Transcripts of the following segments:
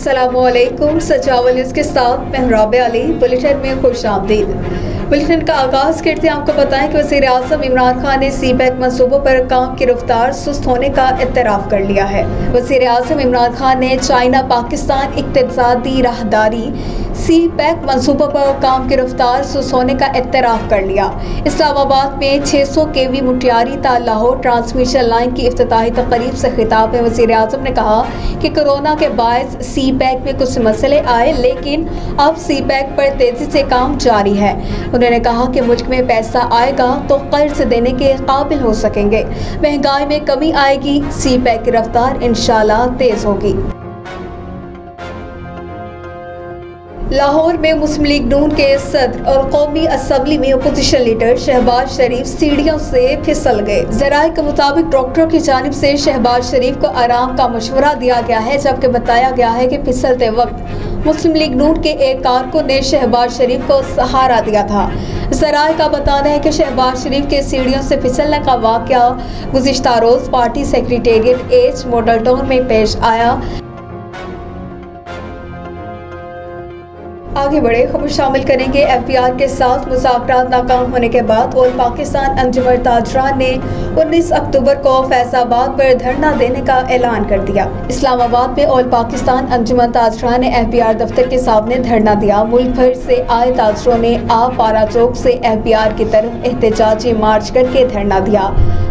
अस्सलामुअलैकुम। सजावल न्यूज़ के साथ मैं राबिया अली। बुलेटिन में खुश आमदीद। बुलेटिन का आगाज़ करते हैं आपको बताएं कि वज़ीर आज़म इमरान खान ने सी पैक मनसूबों पर काम की रफ्तार सुस्त होने का इत्तराफ़ कर लिया है। वज़ीर आज़म इमरान खान ने चाइना पाकिस्तान इक़्तिसादी राहदारी सी पैक मनसूबों पर काम की रफ्तार सुस्त होने का इत्तराफ़ कर लिया। इस्लामाबाद में 600 kV मुटियारी ता लाहौर ट्रांसमिशन लाइन की इफ्तिताही तकरीब से खिताब में वज़ीर आज़म ने कहा कि कोरोना के बायस सी पैक में कुछ मसले आए, लेकिन अब सी पैक पर तेज़ी से काम जारी है। उन्होंने कहा कि मुल्क में पैसा आएगा तो कर्ज देने के काबिल हो सकेंगे, महंगाई में कमी आएगी, सी पैक की रफ्तार इंशाअल्लाह तेज़ होगी। लाहौर में मुस्लिम लीग नून के सदर और कौमी असम्बली में अपोजिशन लीडर शहबाज शरीफ सीढ़ियों से फिसल गए। ज़राए के मुताबिक डॉक्टरों की जानिब से शहबाज शरीफ को आराम का मशवरा दिया गया है, जबकि बताया गया है कि फिसलते वक्त मुस्लिम लीग नून के एक कारकुन ने शहबाज शरीफ को सहारा दिया था। ज़राए का बताना है कि शहबाज शरीफ के सीढ़ियों से फिसलने का वाक़या गुज़िश्ता रोज़ party secretariat H model town में पेश आया। आगे बढ़े खबर शामिल करेंगे। FPR के साथ मुज़ाकरात नाकाम होने के बाद ऑल पाकिस्तान अंजुमन ताजरान ने 19 अक्टूबर को फैज़ाबाद पर धरना देने का ऐलान कर दिया। इस्लामाबाद में ऑल पाकिस्तान अंजुमन ताजरान ने FPR दफ्तर के सामने धरना दिया। मुल्क भर से आए ताजरों ने आप पारा चौक से FPR की तरफ एहतजाजी मार्च करके धरना दिया।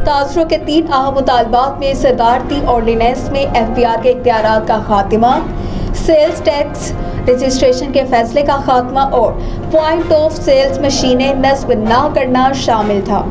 ताजरों के 3 अहम मुतालबात में सदारती ऑर्डिनेंस में FPR के इख्तियारात का खात्मा, सेल्स टैक्स रजिस्ट्रेशन के फैसले का खात्मा और पॉइंट ऑफ सेल्स मशीनें नस्ब न करना शामिल था।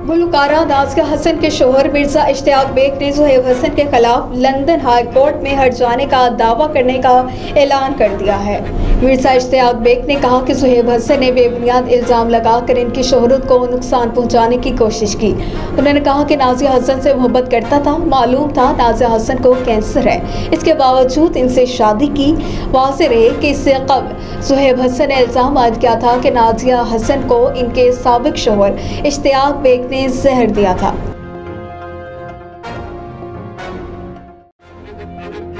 गुलकारा नाज़िया हसन के शोहर मिर्जा इश्तियाक बेग ने सुहेब हसन के खिलाफ लंदन हाई कोर्ट में हट जाने का दावा करने का ऐलान कर दिया है। मिर्जा इश्तियाक बेग ने कहा कि सुहेब हसन ने बेबुनियाद इल्ज़ाम लगाकर इनकी शोहरत को नुकसान पहुंचाने की कोशिश की। उन्होंने कहा कि नाज़िया हसन से मोहब्बत करता था, मालूम था नाज़िया हसन को कैंसर है, इसके बावजूद इनसे शादी की। वाज़ेह रहे कि इससे कबल सुहेब हसन ने इल्ज़ाम आयद किया था कि नाज़िया हसन को इनके साबिक शोहर इश्तियाक बेग ने जहर दिया था।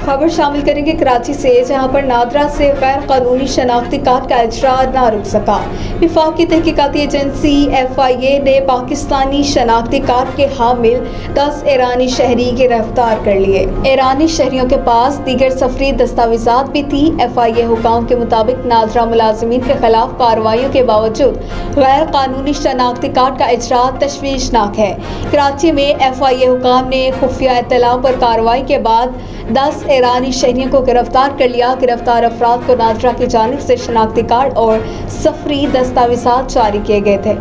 खबर शामिल करेंगे कराची से, जहां पर नादरा से गैर कानूनी शनाख्ती कार्ड का इजरा न रुक सका। विफाकी तहकीकाती एजेंसी FIA ने पाकिस्तानी शनाख्ती कार्ड के हामिल 10 ईरानी शहरी गिरफ्तार कर लिए। ईरानी शहरियों के पास दीगर सफरी दस्तावेजात भी थी। FIA हुकाम के मुताबिक नादरा मुलाजिमीन के खिलाफ कार्रवाइयों के बावजूद गैर कानूनी शनाख्ती कार्ड का इजरा तशवीशनाक है। कराची में FIA हुकाम ने खुफिया इत्तलाओं पर कार्रवाई के बाद 10 ईरानी शहरियों को गिरफ्तार कर लिया। गिरफ्तार अफराद को नादरा की जानिब से शनाख्ती कार्ड और सफरी दस्तावेजात जारी किए गए थे।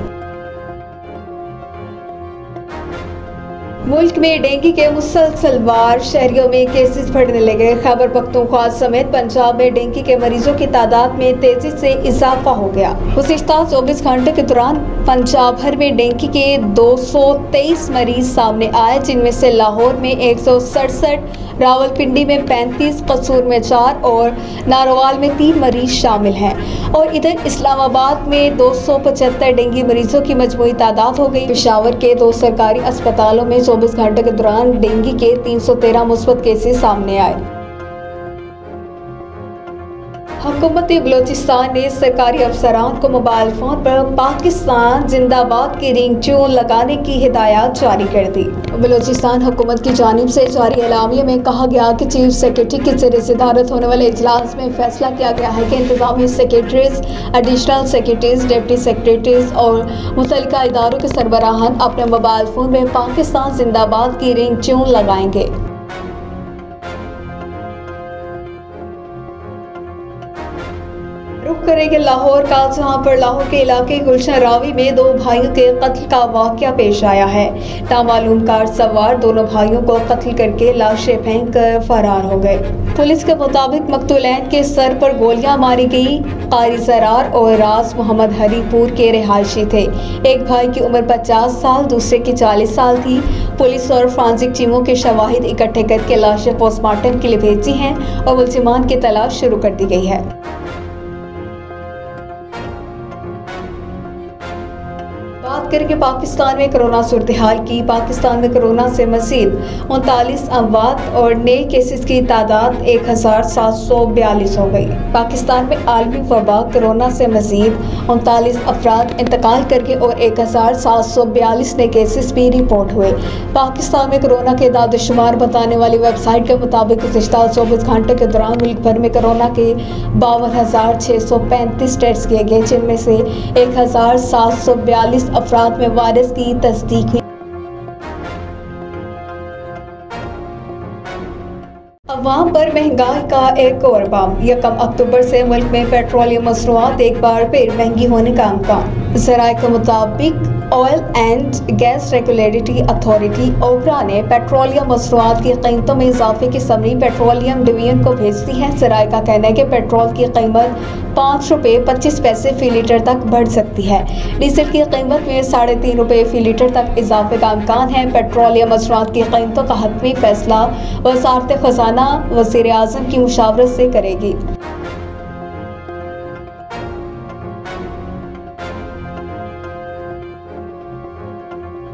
मुल्क में डेंगू के मुसलसलवार शहरियों में केसेस बढ़ने लगे। खैबर पख्तूनख्वा समेत पंजाब में डेंगू के मरीजों की तादाद में तेजी से इजाफा हो गया। गुज़िश्ता 24 घंटे के दौरान पंजाब भर में डेंगू के 223 मरीज सामने आए, जिनमें से लाहौर में 167, रावलपिंडी में 35, कसूर में 4 और नारोवाल में 3 मरीज शामिल हैं। और इधर इस्लामाबाद में 275 डेंगू मरीजों की मजमूई तादाद हो गई। पेशावर के 2 सरकारी अस्पतालों में 24 घंटे के दौरान डेंगू के 313 मुस्बत केसेस सामने आए। हुकूमत बलोचिस्तान ने सरकारी अफसरान को मोबाइल फोन पर पाकिस्तान जिंदाबाद की रिंग ट्यून लगाने की हिदायत जारी कर दी। बलोचिस्तान हुकूमत की जानिब से जारी एलामिया में कहा गया कि चीफ सेक्रेटरी के ज़रिए सदारत होने वाले इजलास में फैसला किया गया है कि इंतजामी secretaries, additional secretaries, deputy secretaries और मुतल्लिका इदारों के सरबराहान अपने मोबाइल फ़ोन में पाकिस्तान जिंदाबाद की रिंग ट्यून लगाएंगे। रुख करेंगे लाहौर का, जहां पर लाहौर के इलाके गुलशन रावी में 2 भाइयों के कत्ल का वाक़या पेश आया है। नामालूम कार सवार दोनों भाइयों को कत्ल करके लाशें फेंक कर फरार हो गए। पुलिस के मुताबिक मकतूलैन के सर पर गोलियां मारी गई। कारी जरार और राज मोहम्मद हरीपुर के रिहायशी थे। एक भाई की उम्र 50 साल, दूसरे की 40 साल थी। पुलिस और फ्रांसिक टीमों के शवाहिद इकट्ठे करके लाशें पोस्टमार्टम के लिए भेजी हैं और मुलजिमान की तलाश शुरू कर दी गई है। बात करें कि पाकिस्तान में कोरोना सूरत हाल की। पाकिस्तान में कोरोना से मज़ीद 39 अमवात और नए केसेस की तादाद 1742 हो गई। पाकिस्तान में आलमी वबा कोरोना से मज़ीद 39 अफराद इंतकाल करके और 1742 नए केसेस भी रिपोर्ट हुए। पाकिस्तान में कोरोना के दाद-ओ-शुमार बताने वाली वेबसाइट के मुताबिक गुज़िश्ता 24 घंटे के दौरान मुल्क भर में कोरोना के 52,635 टेस्ट किए गए, जिनमें से 1742 अफराद में वायरस की तस्दीक हुई। अवाम पर महंगाई का एक और बाम। 1 अक्टूबर से मुल्क में पेट्रोलियम मसनूआत एक बार फिर महंगी होने का इम्कान। ज़राए के मुताबिक oil and gas regulatory authority Obra ने पेट्रोलियम मसनूआत की कीमतों में इजाफे की समरी पेट्रोलियम डिवीजन को भेज दी है। ज़राए का कहना है कि पेट्रोल की कीमत 5 रुपये 25 पैसे फ़ी लीटर तक बढ़ सकती है। डीजल की कीमत में 3.5 रुपये फ़ी लीटर तक इजाफे का इम्कान है। पेट्रोलियम मसनूआत की कीमतों का हतमी फैसला वज़ारत ख़ज़ाना वज़ीर आज़म की मुशावरत से करेगी।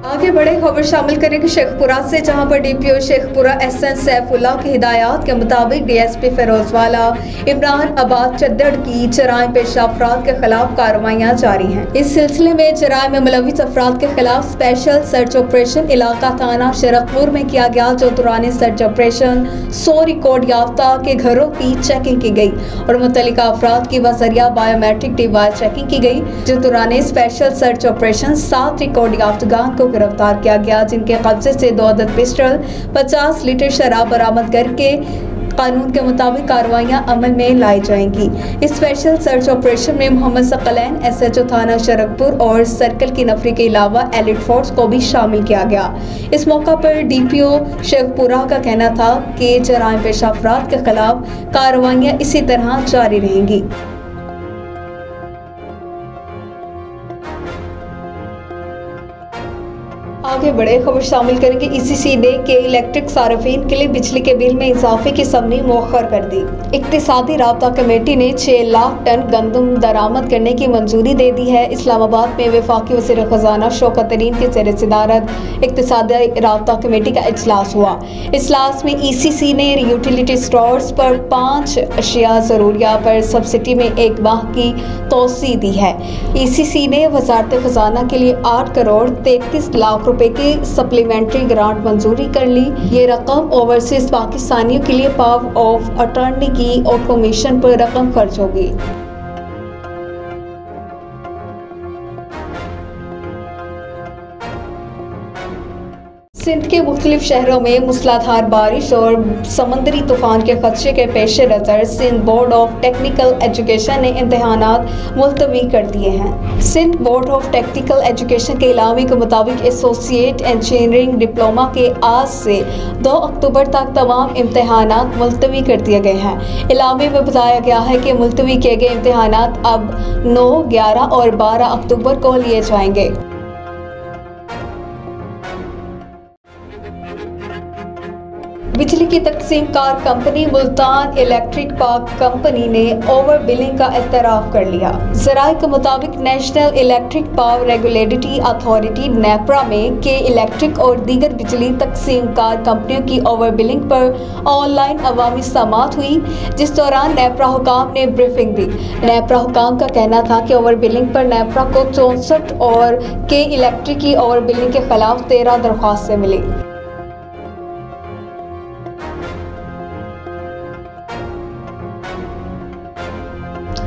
आगे बड़े खबर शामिल करेंगे शेखपुरा से, जहां पर डीपीओ शेखपुरा एहसन सैफुल्लाह की हिदायत के मुताबिक डीएसपी फिरोजवाला इमरान आबाद चद्दड़ की जराइम पेशा अफराद के खिलाफ कार्रवाइयाँ जारी हैं। इस सिलसिले में जराइम में मुलविस अफराद के खिलाफ स्पेशल सर्च ऑपरेशन इलाका थाना शरकपुर में किया गया, जो दौरान सर्च ऑपरेशन 100 रिकॉर्ड याफ्ता के घरों की चेकिंग की गई और मुतल्लिका अफराद की वजरिया बायोमेट्रिक डिवाइस चेकिंग की गई। जो दौरान स्पेशल सर्च ऑपरेशन 7 रिकॉर्ड याफ्तगान को गिरफ्तार किया गया, जिनके कब्जे से 2 अदद पिस्टल 50 लीटर शराब बरामद करके कानून के मुताबिक कार्रवाइयां अमल में लाई जाएंगी। इस स्पेशल सर्च ऑपरेशन में मोहम्मद सकलैन SHO थाना शरकपुर और सर्कल की नफरी के अलावा एलिट फोर्स को भी शामिल किया गया। इस मौका पर डीपीओ शेखपुरा का कहना था कि जराइम पेशा अफराद के खिलाफ कार्रवाइयां इसी तरह जारी रहेंगी। आगे बड़े खबर शामिल करेंगे। ECC ने के इलेक्ट्रिक सार्फिन के लिए बिजली के बिल में इजाफे की समरी मौखर कर दी। इक्तिसादी राब्ता कमेटी ने 6 लाख टन गंदम दरामद करने की मंजूरी दे दी है। इस्लामाबाद में वफाकी वज़ीर ख़ज़ाना शौकत तरीन के ज़ेर सदारत इक्तिसादी राब्ता कमेटी का इजलास हुआ। इजलास में ECC ने यूटिलिटी स्टोर्स पर 5 अशिया ज़रूरिया पर सब्सिडी में 1 माह की तोसी दी है। ECC ने वज़ारत ख़ज़ाना के लिए 8 करोड़ 33 लाख रुपए की सप्लीमेंट्री ग्रांट मंजूरी कर ली। ये रकम ओवरसीज पाकिस्तानियों के लिए पावर ऑफ अटॉर्नी की ऑटोमेशन पर रकम खर्च होगी। सिंध के मुख्तलिफ शहरों में मूसलाधार बारिश और समंदरी तूफान के खदशे के पेश नज़र Sindh board of technical education ने इम्तहानात मुलतवी कर दिए हैं। Sindh board of technical education के इलामी के मुताबिक एसोसिएट इंजीनियरिंग डिप्लोमा के आज से 2 अक्टूबर तक तमाम इम्तहानात मुलतवी कर दिए गए हैं। इलामी में बताया गया है कि मुलतवी किए गए इम्तहानात अब 9, 11 और 12 अक्टूबर को लिए जाएंगे। बिजली की तकसीम car company Multan electric power company ने ओवर बिलिंग का एतराफ़ कर लिया। ज़राए के मुताबिक national electric power regulatory authority NEPRA में के इलेक्ट्रिक और दीगर बिजली तकसीम कार कंपनियों की ओवर बिलिंग पर ऑनलाइन अवामी समाअत हुई, जिस दौरान नेपरा हुकाम ने ब्रीफिंग दी। नेपरा हुकाम का कहना था कि ओवर बिलिंग पर नेपरा को 64 और के इलेक्ट्रिक की ओवर बिलिंग के खिलाफ 13 दरख्वास्तें मिली।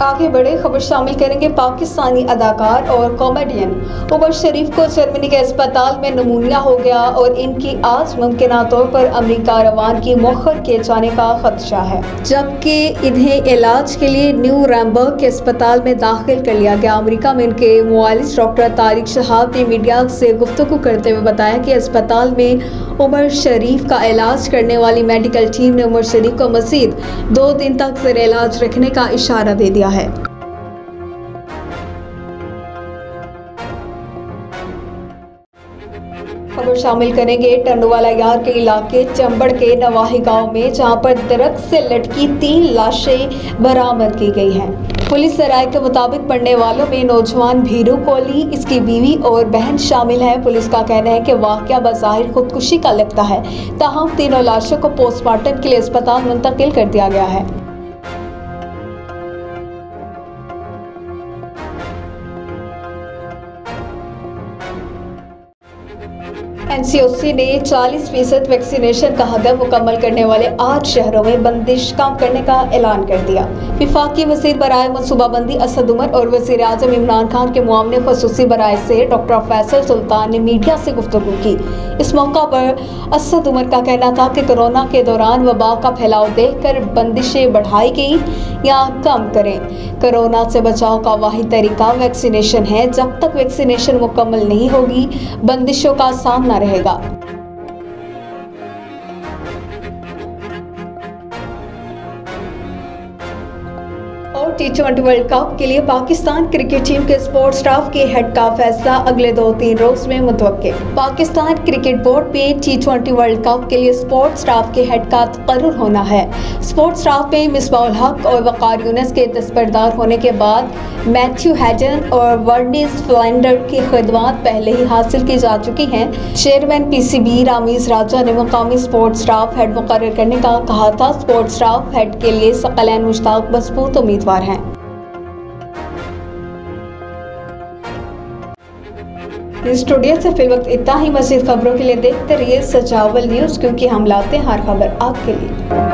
आगे बड़े खबर शामिल करेंगे। पाकिस्तानी अदाकार और कॉमेडियन उमर शरीफ को जर्मनी के अस्पताल में नमूनिया हो गया और इनकी आज मुमकिन तौर पर अमेरिका रवानगी मुअख्खर किए जाने का खदशा है, जबकि इन्हें इलाज के लिए न्यू रैमबर्ग के अस्पताल में दाखिल कर लिया गया। अमेरिका में इनके मुआलिज डॉक्टर तारिक शहाब ने मीडिया से गुफ्तगू करते हुए बताया कि अस्पताल में उमर शरीफ का इलाज करने वाली मेडिकल टीम ने उमर शरीफ को मज़ीद 2 दिन तक ज़ेर इलाज रखने का इशारा दे दिया है। खबर शामिल करेंगे टंडोवाला यार के इलाके चंबड़ के नवाही गांव में, जहां पर दरख्त से लटकी 3 लाशें बरामद की गई हैं। पुलिस सराय के मुताबिक पढ़ने वालों में नौजवान भीरू कोहली, इसकी बीवी और बहन शामिल है। पुलिस का कहना है कि वाकया बज़ाहिर खुदकुशी का लगता है, ताहम तीनों लाशों को पोस्टमार्टम के लिए अस्पताल मुंतकिल कर दिया गया है। NCOC ने 40% वैक्सीनेशन का हदफ मुकम्मल करने वाले 8 शहरों में बंदिश काम करने का ऐलान कर दिया। विफाकी वज़ीर बराए मनसूबाबंदी असद उमर और वज़ीर आज़म इमरान खान के मुआवने ख़ुसूसी बराए से डॉक्टर फैसल सुल्तान ने मीडिया से गुफ्तगू की। इस मौका पर असद उमर का कहना था कि कोरोना के दौरान वबा का फैलाव देखकर बंदिशें बढ़ाई गई या कम करें। कोरोना से बचाव का वाहिद तरीका वैक्सीनेशन है। जब तक वैक्सीनेशन मुकम्मल नहीं होगी, बंदिशों का सामना रहेगा। और T20 वर्ल्ड कप के लिए पाकिस्तान क्रिकेट टीम के स्पोर्ट्स स्टाफ के हेड का फैसला अगले 2-3 रोज में मुतवक्के। पाकिस्तान क्रिकेट बोर्ड में T20 वर्ल्ड कप के लिए स्पोर्ट्स स्टाफ के हेड का तकर्रुर होना है। स्पोर्ट्स स्टाफ में मिसबाहुल हक और वकार यूनुस के दस्तबरदार होने के बाद मैथ्यू हैडन और वर्निस फ्लाइंडर की खिदमत पहले ही हासिल की जा चुकी हैं। चेयरमैन PCB रामीज राजा ने मुकामी स्पोर्ट्स स्टाफ हेड मुकर्रर करने का कहा था। स्पोर्ट्स स्टाफ हेड के लिए सकलैन मुश्ताक मजबूत उम्मीदवार हैं। इस स्टूडियो से फिलवक्त इतना ही। मज़ीद खबरों के लिए देखते रहिए सजावल न्यूज़, क्योंकि हम लाते हैं हर खबर आपके लिए।